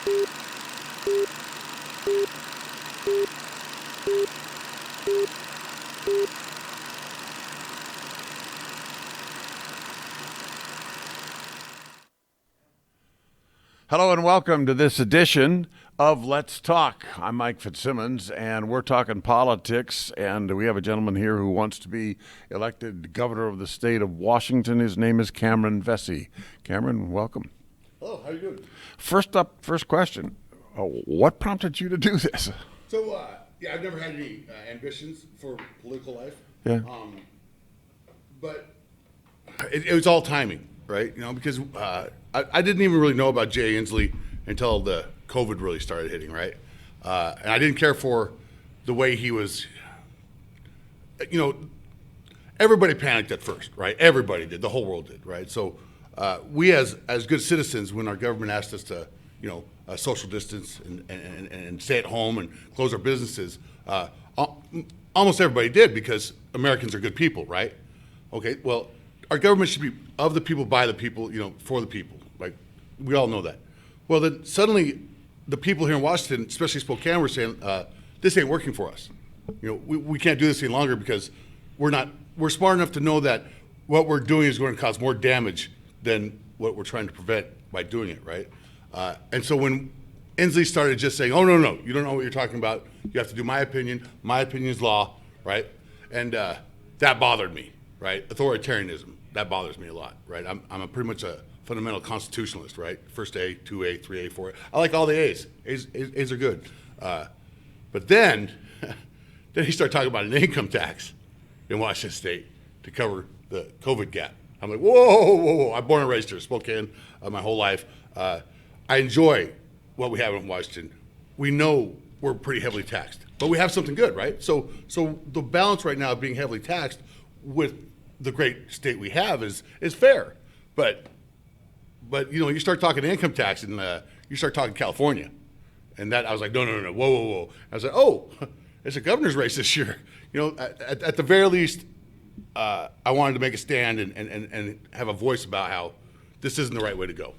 Hello and welcome to this edition of Let's Talk. I'm Mike Fitzsimmons, and we're talking politics, and we have a gentleman here who wants to be elected governor of the state of Washington. His name is Cameron Vessey. Cameron, welcome. Hello, how are you doing? First question. What prompted you to do this? So, I've never had any ambitions for political life. Yeah. But it was all timing, right? Because I didn't even really know about Jay Inslee until the COVID really started hitting, right? And I didn't care for the way he was, everybody panicked at first, right? Everybody did, the whole world did, right? So we as good citizens, when our government asked us to, social distance and stay at home and close our businesses, almost everybody did, because Americans are good people, right? Okay, well, our government should be of the people, by the people, for the people. Like, we all know that. Well, then suddenly the people here in Washington, especially Spokane, were saying, this ain't working for us. We can't do this any longer because we're smart enough to know that what we're doing is going to cause more damage than what we're trying to prevent by doing it, right? And so when Inslee started just saying, oh, no, you don't know what you're talking about. You have to do my opinion. My opinion is law, right? And that bothered me, right? Authoritarianism, that bothers me a lot, right? I'm pretty much a fundamental constitutionalist, right? First A, 2A, 3A, 4A. I like all the A's. A's are good. But then he started talking about an income tax in Washington State to cover the COVID gap. I'm like, whoa. I'm born and raised here, Spokane, my whole life. I enjoy what we have in Washington. We know we're pretty heavily taxed, but we have something good, right? So the balance right now of being heavily taxed with the great state we have is fair. But you start talking income tax and you start talking California, and that I was like, no, whoa. I was like, oh, it's a governor's race this year. At the very least, I wanted to make a stand and have a voice about how this isn't the right way to go.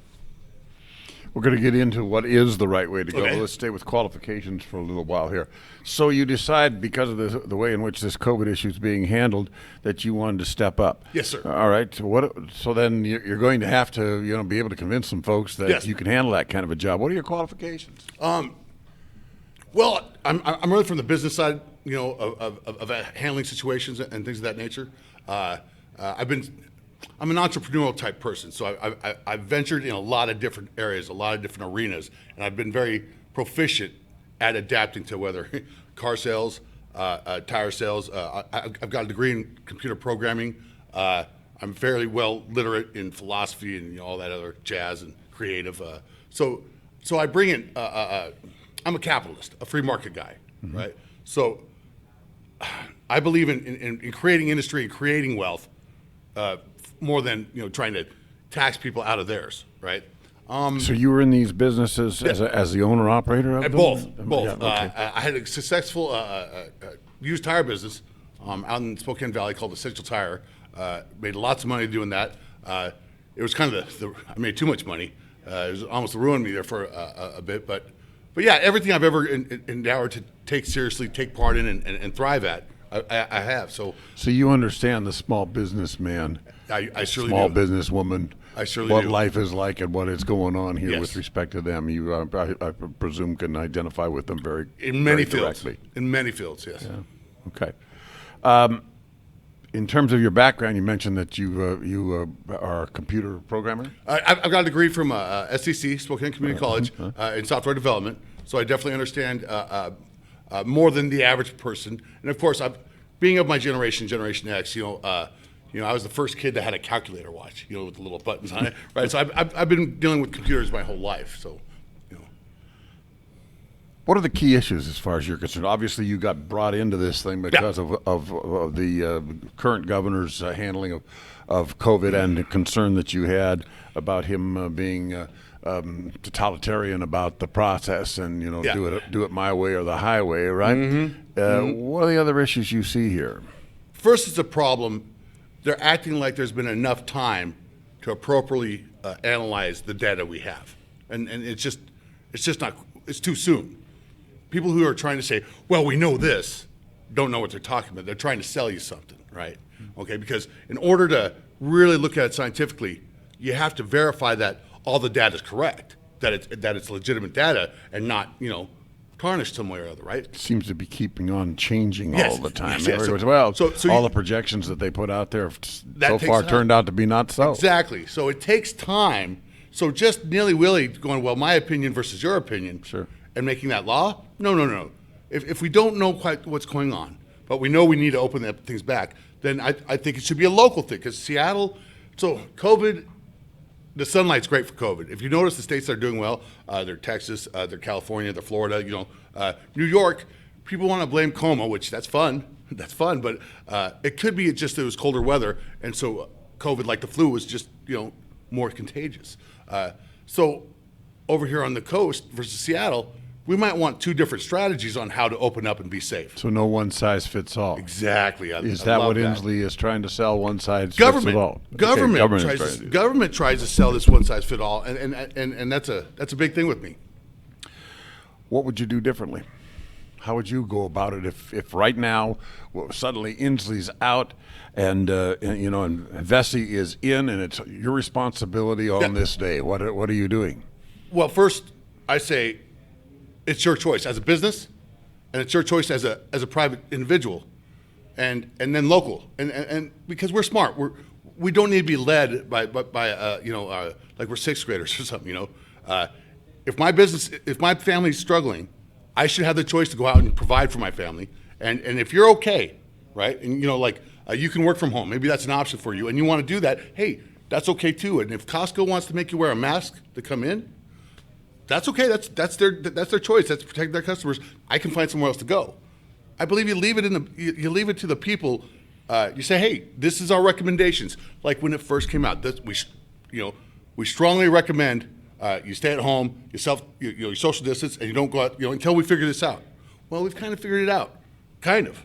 We're going to get into what is the right way to go. Okay. Let's stay with qualifications for a little while here. So you decide, because of the way in which this COVID issue is being handled, that you wanted to step up. Yes, sir. All right. So then you're going to have to be able to convince some folks that Yes. you can handle that kind of a job. What are your qualifications? Well, I'm really from the business side, of handling situations and things of that nature. I'm an entrepreneurial type person, so I've ventured in a lot of different areas, a lot of different arenas, and I've been very proficient at adapting to whether car sales, tire sales. I've got a degree in computer programming. I'm fairly well literate in philosophy and all that other jazz and creative. So I bring in. I'm a capitalist, a free market guy, mm-hmm. right? So I believe in creating industry and creating wealth. More than trying to tax people out of theirs, right? So you were in these businesses as the owner operator of them? Both. Yeah, okay. I had a successful used tire business out in Spokane Valley called Essential Tire. Made lots of money doing that. It was kind of I made too much money. It was almost ruined me there for a bit. But yeah, everything I've ever endeavored to take seriously, take part in, and thrive at, I have. So you understand the small businessman. I surely small do. businesswoman. I surely what do. life is like and what is going on here Yes. with respect to them. You, I presume, can identify with them very in many very fields. directly. In many fields, yes. Yeah. Okay. In terms of your background, you mentioned that you are a computer programmer. I've got a degree from SCC, Spokane Community College, in software development. So I definitely understand more than the average person. And of course, being of my generation, Generation X, I was the first kid that had a calculator watch, with the little buttons on it, right? So I've been dealing with computers my whole life. So, What are the key issues as far as you're concerned? Obviously, you got brought into this thing because of the current governor's handling of COVID and the concern that you had about him being totalitarian about the process and do it my way or the highway, right? Mm-hmm. What are the other issues you see here? First, it's a problem. They're acting like there's been enough time to appropriately analyze the data we have, and it's It's just not, it's too soon. People who are trying to say, well, we know this, don't know what they're talking about. They're trying to sell you something, right? Okay, because in order to really look at it scientifically, you have to verify that all the data is correct, that it's legitimate data and not, tarnished some way or other, right? Seems to be keeping on changing Yes, all the time. yes, yes. Everybody goes, So all you- the projections that they put out there have That so takes far time. turned out to be not so. Exactly. So it takes time. So just nilly-willy going, well, my opinion versus your opinion, Sure. and making that law? No. If we don't know quite what's going on, but we know we need to open things back, then I think it should be a local thing. Because Seattle, so COVID, the sunlight's great for COVID. If you notice the states that are doing well, they're Texas, they're California, they're Florida, New York, people want to blame Como, which that's fun. That's fun, but it could be just it was colder weather, and so COVID, like the flu, was just, more contagious. So over here on the coast versus Seattle, we might want two different strategies on how to open up and be safe. So no one size fits all. Exactly. Is I that love what Inslee is trying to sell? One size Government, fits it all. government, Okay, tries trying to, to do that. government tries to sell this one size fit all, and that's a big thing with me. What would you do differently? How would you go about it if right now, suddenly Inslee's out and Vessey is in, and it's your responsibility on this day? What are you doing? Well, first I say it's your choice as a business, and it's your choice as a private individual, and then local, and because we're smart, we don't need to be led by like we're sixth graders or something. If my family's struggling, I should have the choice to go out and provide for my family, and if you're okay, right, and you can work from home, maybe that's an option for you, and you want to do that, hey, that's okay too. And if Costco wants to make you wear a mask to come in, that's okay. That's their choice. That's protecting their customers. I can find somewhere else to go. I believe you leave it you leave it to the people. You say, hey, this is our recommendations. Like when it first came out, we strongly recommend you stay at home, you social distance, and you don't go out until we figure this out. Well, we've kind of figured it out, kind of.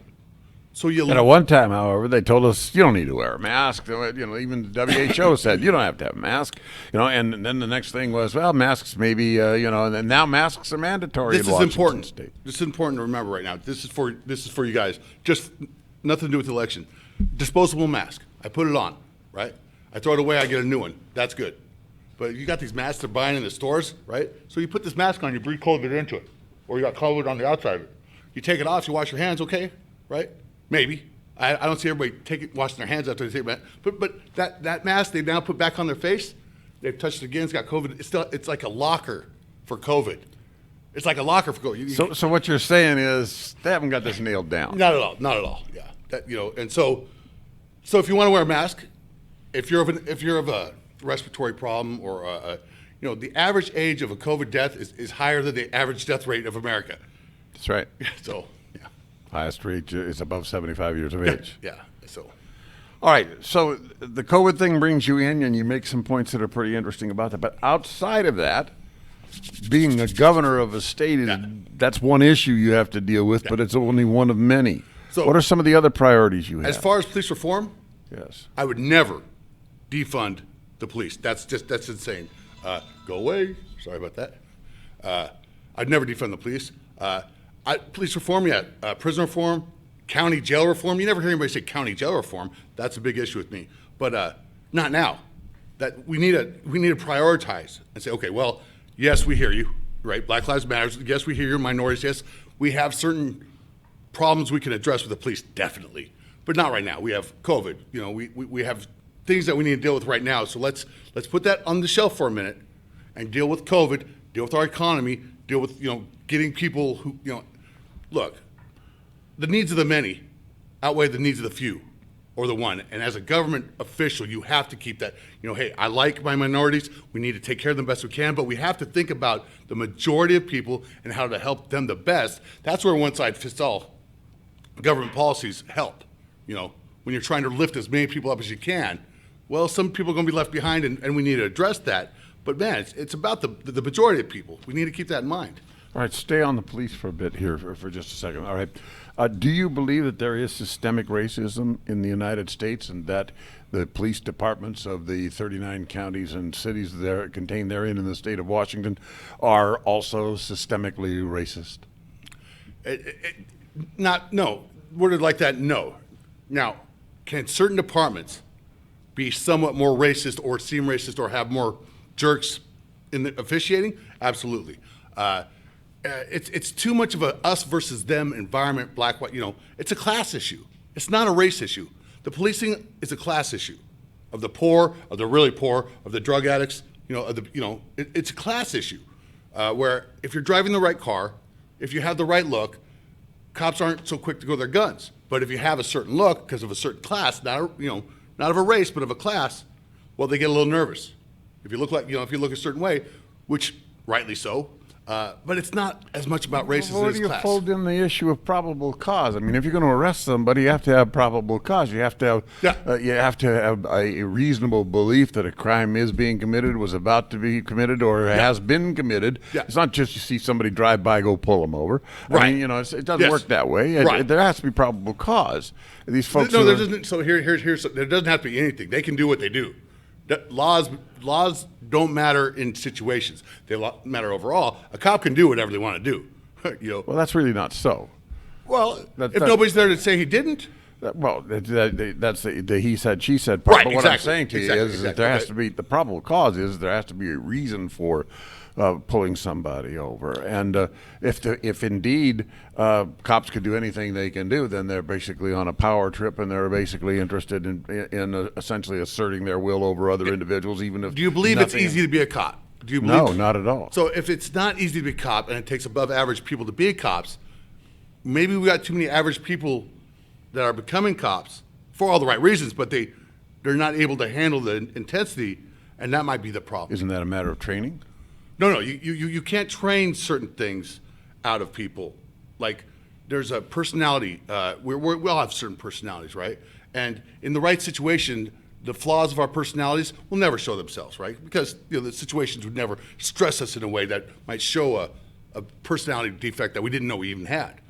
So And at one time, however, they told us you don't need to wear a mask. Even the WHO said you don't have to have a mask. And then the next thing was, well, masks maybe. And now masks are mandatory. This in is Washington important. State. This is important to remember right now. This is for you guys. Just nothing to do with the election. Disposable mask. I put it on, right? I throw it away. I get a new one. That's good. But you got these masks they're buying in the stores, right? So you put this mask on, you breathe COVID into it, or you got COVID on the outside of it. You take it off, you wash your hands, okay, right? Maybe. I don't see everybody washing their hands after they take it. But that mask they now put back on their face, they've touched it again, it's got COVID. It's like a locker for COVID. It's like a locker for COVID. So what you're saying is they haven't got this nailed down. Not at all. Yeah. And so if you want to wear a mask, if you're of a respiratory problem or the average age of a COVID death is higher than the average death rate of America. That's right. So yeah. Highest rate is above 75 years of age. Yeah. So All right. So the COVID thing brings you in, and you make some points that are pretty interesting about that. But outside of that, being a governor of a state, that's one issue you have to deal with, but it's only one of many. So what are some of the other priorities you have? as far as police reform, yes. I would never defund the police. That's insane. Go away. Sorry about that. I'd never defund the police. Police reform, prison reform, county jail reform. You never hear anybody say county jail reform. That's a big issue with me. But not now. That we need to prioritize and say, okay, well, yes, we hear you, right? Black Lives Matter. Yes, we hear you. Minorities. Yes, we have certain problems we can address with the police, definitely, but not right now. We have COVID. We have things that we need to deal with right now. So let's put that on the shelf for a minute and deal with COVID, deal with our economy, deal with getting people who look. The needs of the many outweigh the needs of the few or the one. And as a government official, you have to keep that. Hey, I like my minorities. We need to take care of them best we can, but we have to think about the majority of people and how to help them the best. That's where one size fits all government policies help. When you're trying to lift as many people up as you can, well, some people are going to be left behind, and we need to address that. But man, it's about the majority of people. We need to keep that in mind. All right, stay on the police for a bit here for just a second. All right. Do you believe that there is systemic racism in the United States, and that the police departments of the 39 counties and cities there contained therein in the state of Washington are also systemically racist? No. Worded like that, no. Now, can certain departments be somewhat more racist or seem racist or have more jerks in the officiating? Absolutely. It's too much of a us versus them environment, black, white, it's a class issue. It's not a race issue. The policing is a class issue of the poor, of the really poor, of the drug addicts, it's a class issue where if you're driving the right car, if you have the right look, cops aren't so quick to go to their guns. But if you have a certain look because of a certain class, not of a race, but of a class, well, they get a little nervous. If you look if you look a certain way, which rightly so, but it's not as much about race as it is class. Where do you fold in the issue of probable cause? I mean, if you're going to arrest somebody, you have to have probable cause. You have to have a reasonable belief that a crime is being committed, was about to be committed, or has been committed. Yeah. It's not just you see somebody drive by, go pull them over. Right. I mean, it doesn't work that way. Right. There has to be probable cause. These folks. No, there doesn't. So here's there doesn't have to be anything. They can do what they do. Laws don't matter in situations. They matter overall. A cop can do whatever they want to do. Well, that's really not so. Well, if nobody's there to say he didn't. Well, that's the he said, she said part. Right, But what I'm saying to you is that there has Okay. to be, the probable cause is there has to be a reason for pulling somebody over. And if indeed cops could do anything they can do, then they're basically on a power trip, and they're basically interested in essentially asserting their will over other individuals, even if. Do you believe it's easy to be a cop? Do you believe? No, not at all. So if it's not easy to be a cop and it takes above average people to be cops, maybe we got too many average people that are becoming cops for all the right reasons, but they're not able to handle the intensity, and that might be the problem. Isn't that a matter of training? No, you can't train certain things out of people. Like there's a personality. We all have certain personalities, right? And in the right situation, the flaws of our personalities will never show themselves, right? Because the situations would never stress us in a way that might show a personality defect that we didn't know we even had.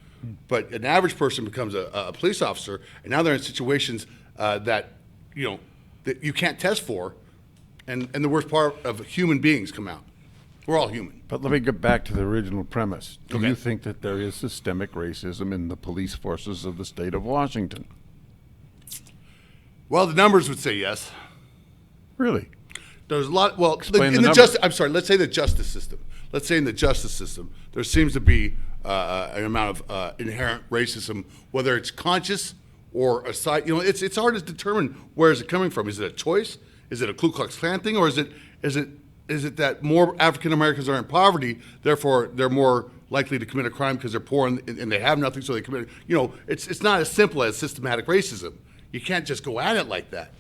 But an average person becomes a police officer, and now they're in situations that you can't test for, and the worst part of human beings come out. We're all human. But let me get back to the original premise. Do Okay. you think that there is systemic racism in the police forces of the state of Washington? Well, the numbers would say yes. Really? There's a lot. Well, Explain in the the numbers. I'm sorry. Let's say the justice system. Let's say in the justice system, there seems to be an amount of inherent racism, whether it's conscious or a side. It's hard to determine where is it coming from. Is it a choice? Is it a Ku Klux Klan thing, or is it that more African Americans are in poverty, therefore they're more likely to commit a crime because they're poor and they have nothing, so they commit. It's not as simple as systematic racism. You can't just go at it like that.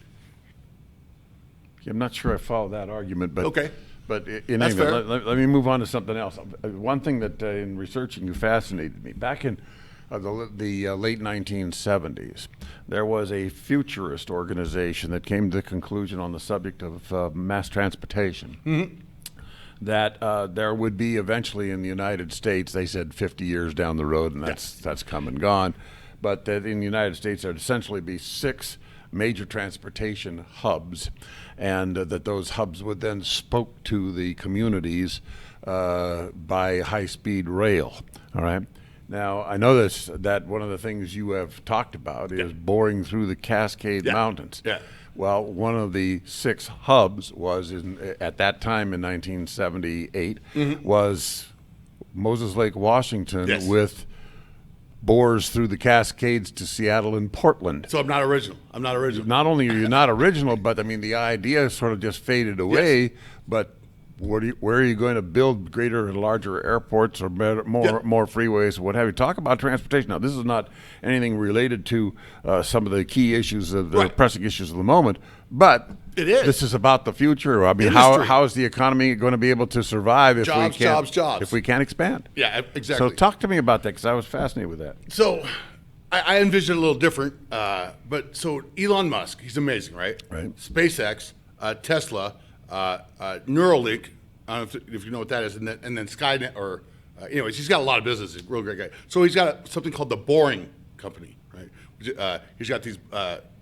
I'm not sure I follow that argument, but Okay. But in That's any event, fair. let me move on to something else. One thing that in researching you fascinated me. Back in the late 1970s, there was a futurist organization that came to the conclusion on the subject of mass transportation. That there would be eventually in the United States, they said 50 years down the road, and that's come and gone, but that in the United States there'd essentially be 6 major transportation hubs, and that those hubs would then spoke to the communities by high-speed rail. All right. Now, I know that one of the things you have talked about is boring through the Cascade Mountains. Yeah. Well, one of the 6 hubs was at that time in 1978 was Moses Lake, Washington, Yes. with bores through the Cascades to Seattle and Portland. So I'm not original. Not only are you not original, but I mean the idea sort of just faded away. Yes. But where are you going to build greater and larger airports or more freeways, what have you? Talk about transportation. Now, this is not anything related to some of the key issues of the pressing issues of the moment, but It is. This is about the future. I mean, Industry. how is the economy going to be able to survive if Jobs, we can't jobs. if we can't expand? Yeah, exactly. So talk to me about that, because I was fascinated with that. So I envision it a little different. But so Elon Musk, he's amazing, right? Right. SpaceX, Tesla, Neuralink. I don't know if you know what that is, and then Skynet. Or anyways, he's got a lot of businesses. Real great guy. So he's got something called the boring company, right? He's got these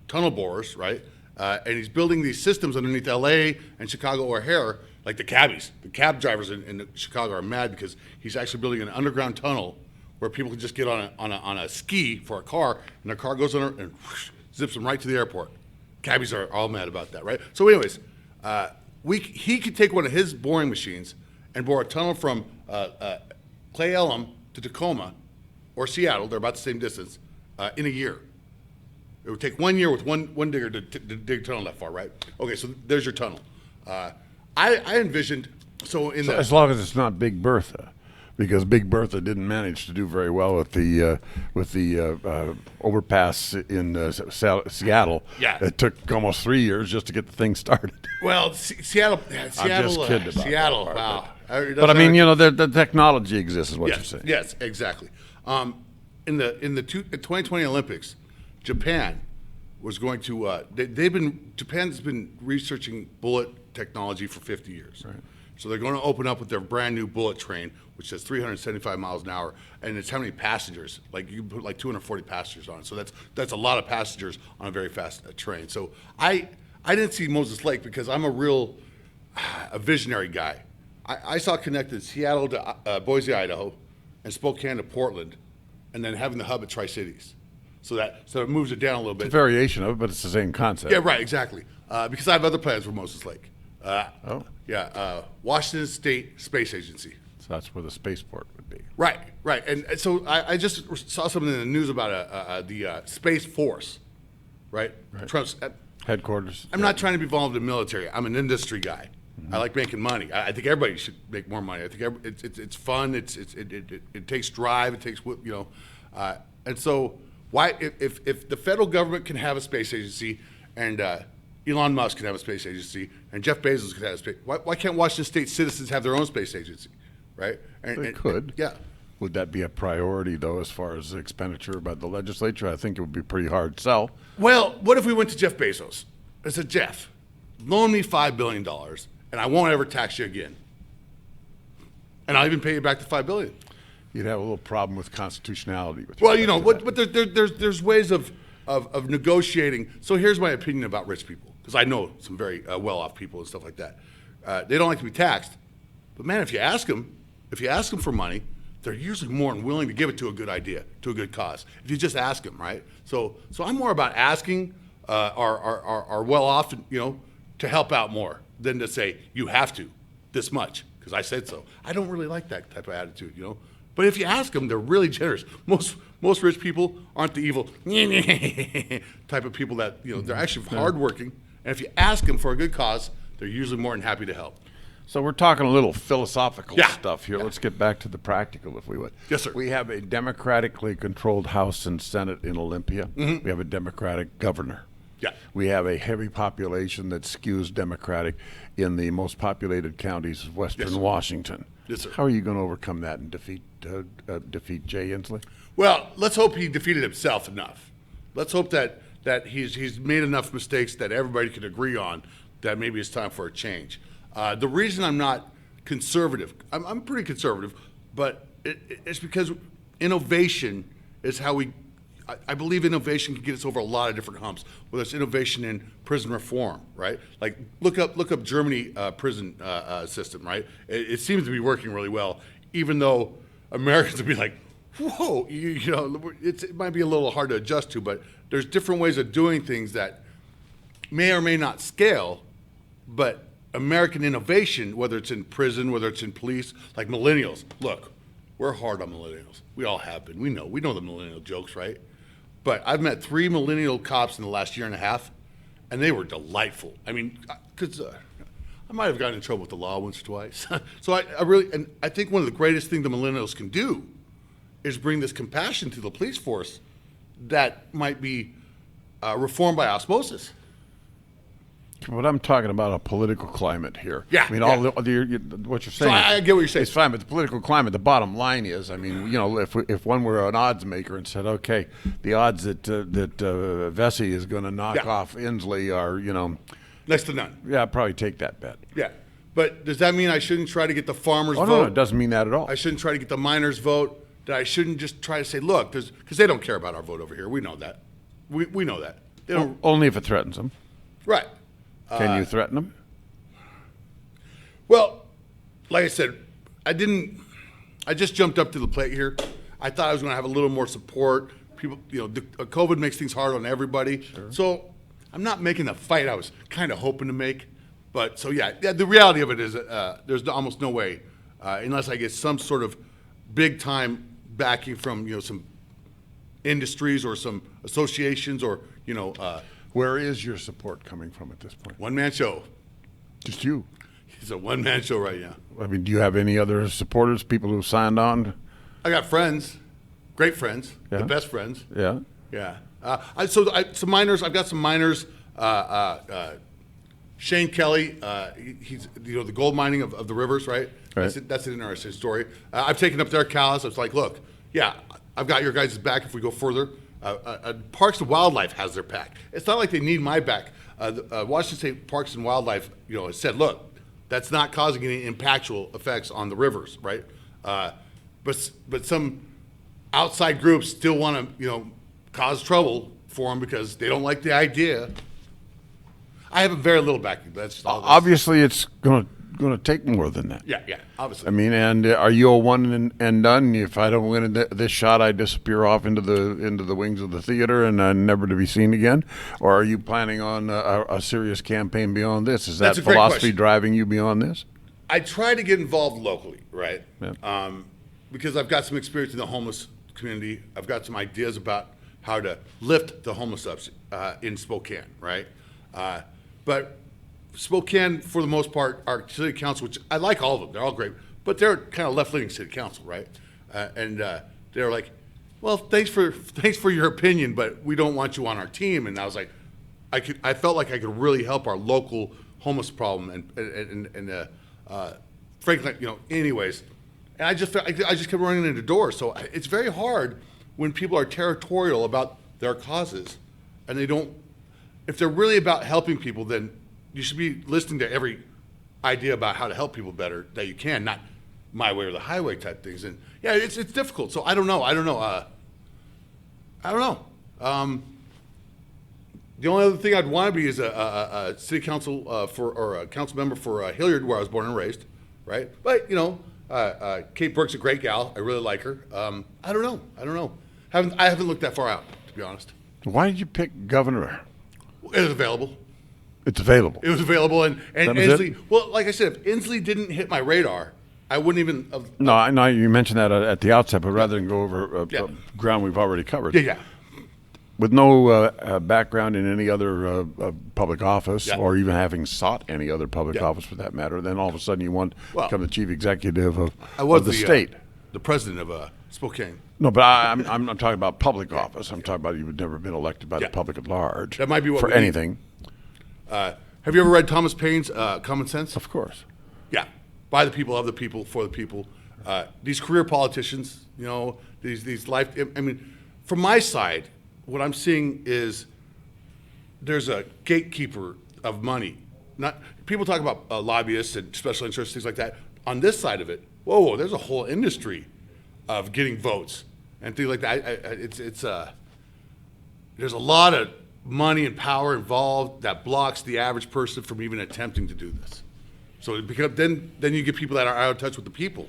tunnel borers, right? And he's building these systems underneath L.A. and Chicago O'Hare, like the cabbies. The cab drivers in Chicago are mad because he's actually building an underground tunnel where people can just get on a ski for a car, and their car goes under and whoosh, zips them right to the airport. Cabbies are all mad about that, right? So anyways, he could take one of his boring machines and bore a tunnel from Clay Elum to Tacoma or Seattle, they're about the same distance, in a year. It would take 1 year with one digger to dig a tunnel that far, right? Okay, so there's your tunnel. I envisioned, as long as it's not Big Bertha, because Big Bertha didn't manage to do very well with the overpass in Seattle. Yeah. It took almost 3 years just to get the thing started. Well, Seattle, I'm just kidding about Seattle, that part, wow. But I mean, the technology exists, is what you're saying. Yes, exactly. In the 2020 Olympics, Japan was going to. Japan's been researching bullet technology for 50 years. Right. So they're going to open up with their brand new bullet train, which says 375 miles an hour, and it's how many passengers? Like you can put like 240 passengers on it. So that's a lot of passengers on a very fast train. So I didn't see Moses Lake because I'm a visionary guy. I saw connected Seattle to Boise, Idaho, and Spokane to Portland, and then having the hub at Tri-Cities. So it moves it down a little bit. It's a variation of it, but it's the same concept. Yeah, right, exactly. Because I have other plans for Moses Lake. Yeah, Washington State Space Agency. So that's where the spaceport would be. Right. And so I just saw something in the news about the Space Force, right? Trump's Headquarters. I'm not trying to be involved in the military. I'm an industry guy. Mm-hmm. I like making money. I think everybody should make more money. I think it's fun. It takes drive. It takes and so why if the federal government can have a space agency and Elon Musk can have a space agency and Jeff Bezos can have a space, why can't Washington State citizens have their own space agency, right? They could. Yeah. Would that be a priority, though, as far as expenditure by the legislature? I think it would be a pretty hard sell. Well, what if we went to Jeff Bezos? I said, Jeff, loan me $5 billion, and I won't ever tax you again. And I'll even pay you back the $5 billion. You'd have a little problem with constitutionality. Well, but there's ways of negotiating. So here's my opinion about rich people, because I know some very well-off people and stuff like that. They don't like to be taxed. But, man, if you ask them for money, they're usually more than willing to give it to a good idea, to a good cause. If you just ask them, right? So I'm more about asking our well-off, to help out more than to say, you have to, this much, because I said so. I don't really like that type of attitude, But if you ask them, they're really generous. Most rich people aren't the evil type of people that, they're actually hardworking. And if you ask them for a good cause, they're usually more than happy to help. So we're talking a little philosophical stuff here. Yeah. Let's get back to the practical, if we would. Yes, sir. We have a democratically controlled House and Senate in Olympia. Mm-hmm. We have a Democratic governor. Yeah. We have a heavy population that skews Democratic in the most populated counties of Western Washington. Yes, sir. How are you going to overcome that and defeat Jay Inslee? Well, let's hope he defeated himself enough. Let's hope that he's made enough mistakes that everybody can agree on that maybe it's time for a change. The reason I'm not conservative, I'm pretty conservative, but it's because innovation is how I believe innovation can get us over a lot of different humps, whether it's innovation in prison reform, right? Like look up Germany prison system, right? It seems to be working really well, even though Americans would be like, whoa, it might be a little hard to adjust to, but there's different ways of doing things that may or may not scale, but American innovation, whether it's in prison, whether it's in police, like millennials. Look, we're hard on millennials. We all have been. We know the millennial jokes, right? But I've met 3 millennial cops in the last year and a half, and they were delightful. I mean, because I might have gotten in trouble with the law once or twice. So I think one of the greatest things the millennials can do is bring this compassion to the police force that might be reformed by osmosis. But I'm talking about a political climate here. Yeah, I mean, what you're saying. So I get what you're saying. It's fine, but the political climate. The bottom line is, I mean, if one were an odds maker and said, okay, the odds that Vessey is going to knock off Inslee are, next to none. Yeah, I'd probably take that bet. Yeah, but does that mean I shouldn't try to get the farmers' vote? No, it doesn't mean that at all. I shouldn't try to get the miners' vote. that I shouldn't just try to say, look, because they don't care about our vote over here. We know that. We know that. They don't. Only if it threatens them. Right. Can you threaten them? Well, like I said, I just jumped up to the plate here. I thought I was going to have a little more support. People, COVID makes things hard on everybody. Sure. So I'm not making the fight I was kind of hoping to make. But so, yeah, the reality of it is there's almost no way, unless I get some sort of big time backing from, some industries or some associations or, Where is your support coming from at this point? One-man show. Just you. It's a one-man show right now. I mean, do you have any other supporters, people who signed on? I got friends, great friends, Yeah. the best friends. Yeah. Yeah. Some minors. I've got some minors. Shane Kelly. He's the gold mining of the rivers, right? Right. That's an interesting story. I've taken up their cause. It's like, look, yeah, I've got your guys' back if we go further. Parks and Wildlife has their back. It's not like they need my back. Washington State Parks and Wildlife, has said, look, that's not causing any impactful effects on the rivers, right? But some outside groups still want to, cause trouble for them because they don't like the idea. I have very little backing. That's all. Obviously, it's going to take more than that. Yeah, obviously. I mean, and are you a one and done? If I don't win this shot, I disappear off into the wings of the theater and never to be seen again? Or are you planning on a serious campaign beyond this? Is that That's a great philosophy question. driving you beyond this? I try to get involved locally, right? Yeah. Because I've got some experience in the homeless community. I've got some ideas about how to lift the homeless up in Spokane, right? But Spokane, for the most part, our city council, which I like all of them, they're all great, but they're kind of left-leaning city council, right? And they're like, well, thanks for your opinion, but we don't want you on our team. And I was like, I felt like I could really help our local homeless problem, and frankly, anyways. And I just kept running into doors. So it's very hard when people are territorial about their causes, and they don't. If they're really about helping people, then you should be listening to every idea about how to help people better that you can, not my way or the highway type things. And yeah, it's difficult. So I don't know. The only other thing I'd want to be is a city council or a council member for Hilliard, where I was born and raised, right? But Kate Burke's a great gal. I really like her. I don't know. I haven't looked that far out, to be honest. Why did you pick governor? It was available. It's available. It was available, and That was Inslee. it? Well, like I said, if Inslee didn't hit my radar, I wouldn't even. No, I know you mentioned that at the outset, but rather than go over Yeah. ground we've already covered. Yeah. With no background in any other public office, Yeah. or even having sought any other public Yeah. office for that matter, then all of a sudden you want to Well, become the chief executive I was of the state. the president of Spokane. No, but I'm not talking about public office. I'm talking about you've never been elected by Yeah. the public at large. That might be what for we need. anything. Have you ever read Thomas Paine's Common Sense? Of course. Yeah, by the people, of the people, for the people. These career politicians, these life. I mean, from my side, what I'm seeing is there's a gatekeeper of money. Not people talk about lobbyists and special interests, things like that. On this side of it, whoa, there's a whole industry of getting votes and things like that. There's a lot of money and power involved that blocks the average person from even attempting to do this. So then you get people that are out of touch with the people.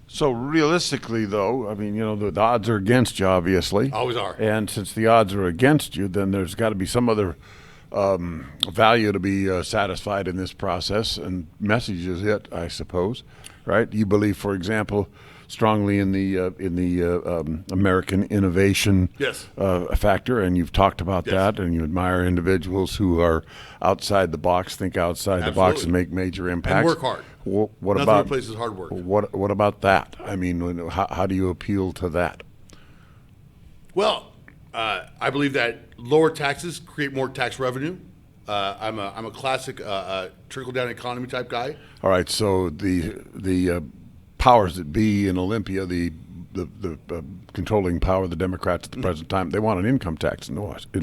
So realistically, though, I mean, the odds are against you, obviously. Always are. And since the odds are against you, then there's got to be some other value to be satisfied in this process, and message is it, I suppose, right? You believe, for example, strongly in the American innovation Yes. factor, and you've talked about Yes. that, and you admire individuals who are outside the box, think outside the box, and Absolutely. make major impacts. And work hard. What Nothing about replaces hard work. What about that? I mean, how do you appeal to that? Well, I believe that lower taxes create more tax revenue. I'm a classic trickle down economy type guy. All right, so the powers that be in Olympia, the controlling power, the Democrats at the present time, they want an income tax in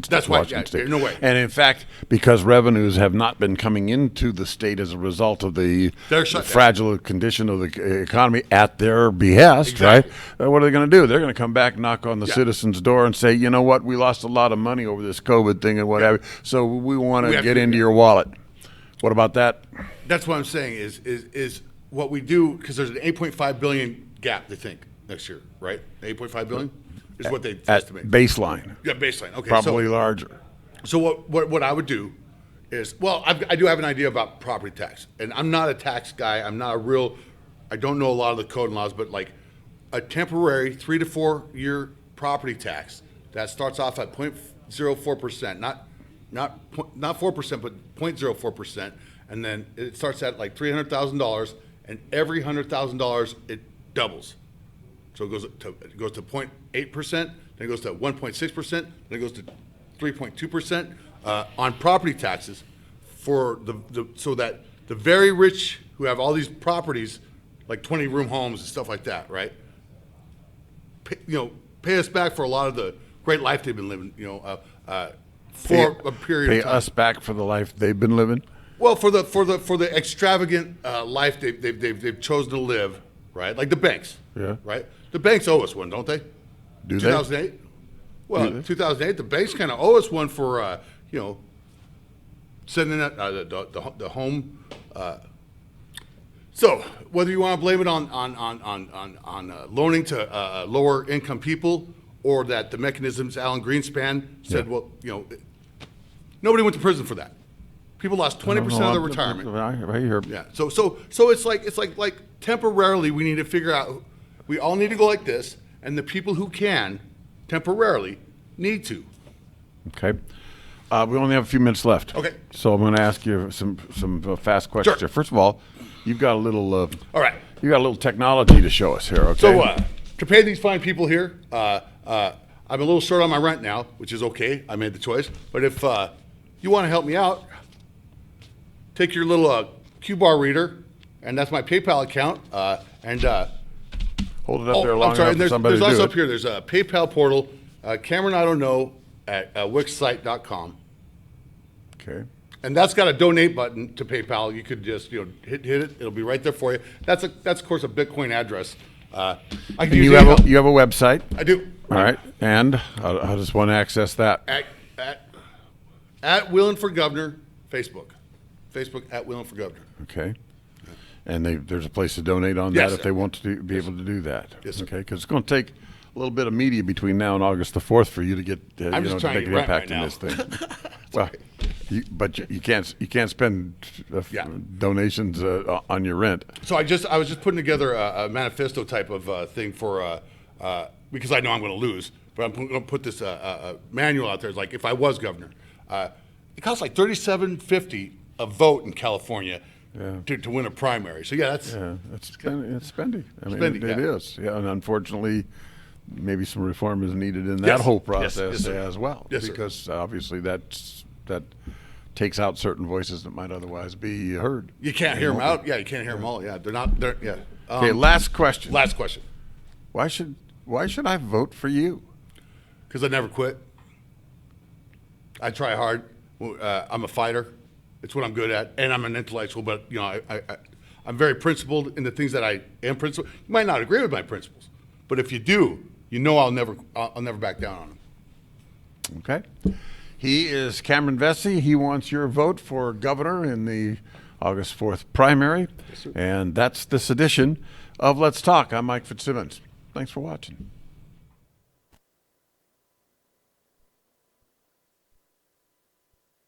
That's why, Washington State. no way. And in fact, because revenues have not been coming into the state as a result of the fragile condition of the economy at their behest, Exactly. right? What are they going to do? They're going to come back, knock on the citizens' door, and say, you know what? We lost a lot of money over this COVID thing and whatever, so we want to get into your wallet. What about that? That's what I'm saying is what we do, because there's an 8.5 billion gap, they think, next year, right? 8.5 billion is what they estimate. Baseline. Yeah, baseline. Okay. Probably larger. So what I would do is, well, I do have an idea about property tax, and I'm not a tax guy. I don't know a lot of the code and laws, but like a temporary 3 to 4 year property tax that starts off at 0.04%, not 4%, but 0.04%, and then it starts at like $300,000, and every $100,000 it doubles. So it goes to 0.8%, then it goes to 1.6%, then it goes to 3.2% on property taxes for so that the very rich who have all these properties, like 20-room homes and stuff like that, right? Pay us back for a lot of the great life they've been living, for a period of time. Pay us back for the life they've been living? Well, for the extravagant life they've chosen to live, right? Like the banks, right? The banks owe us one, don't they? Do 2008? they? Well, 2008, the banks kind of owe us one for sending out the home. So whether you want to blame it on loaning to lower income people, or that the mechanisms Alan Greenspan said, well, nobody went to prison for that. People lost 20% of their retirement. Right here. Yeah. So it's like temporarily we need to figure out. We all need to go like this, and the people who can temporarily need to. Okay. We only have a few minutes left. Okay. So I'm going to ask you some fast questions here. First of all, you've got a little. All right. You got a little technology to show us here. Okay. So to pay these fine people here, I'm a little short on my rent now, which is okay. I made the choice. But if you want to help me out, take your little Q-bar reader, and that's my PayPal account, and. Hold it up there long enough for somebody to do There's it. up here. There's a PayPal portal. Cameron, I don't know, at wixsite.com. Okay. And that's got a donate button to PayPal. You could just hit it. It'll be right there for you. That's of course a Bitcoin address. I can use You have a website. I do. All right. And how does one access that? At Willin' for Governor, Facebook at Willin' for Governor. Okay. And there's a place to donate on Yes, that if sir. they want to be able to do that. Yes, sir. Okay. Because it's going to take a little bit of media between now and August the 4th for you to get I'm just to trying make to an get rent impact in right this thing. Well, you can't spend donations on your rent. So I was just putting together a manifesto type of thing for because I know I'm going to lose, but I'm going to put this manual out there. It's like if I was governor, it costs like $37.50 a vote in California to win a primary. So it's spendy. I mean, Spendy, it yeah. is. Yeah, and unfortunately, maybe some reform is needed in that Yes. whole Yes, process yes, sir. as well. Yes, sir. Because obviously that takes out certain voices that might otherwise be heard. You can't hear them out. Yeah, you can't hear them all. Yeah, they're not. Yeah. Okay, last question. Last question. Why should I vote for you? Because I never quit. I try hard. I'm a fighter. It's what I'm good at, and I'm an intellectual. But I'm very principled in the things that I am principled. You might not agree with my principles, but if you do, I'll never back down on them. Okay. He is Cameron Vessey. He wants your vote for governor in the August 4th primary. Yes, sir. And that's this edition of Let's Talk. I'm Mike Fitzsimmons. Thanks for watching.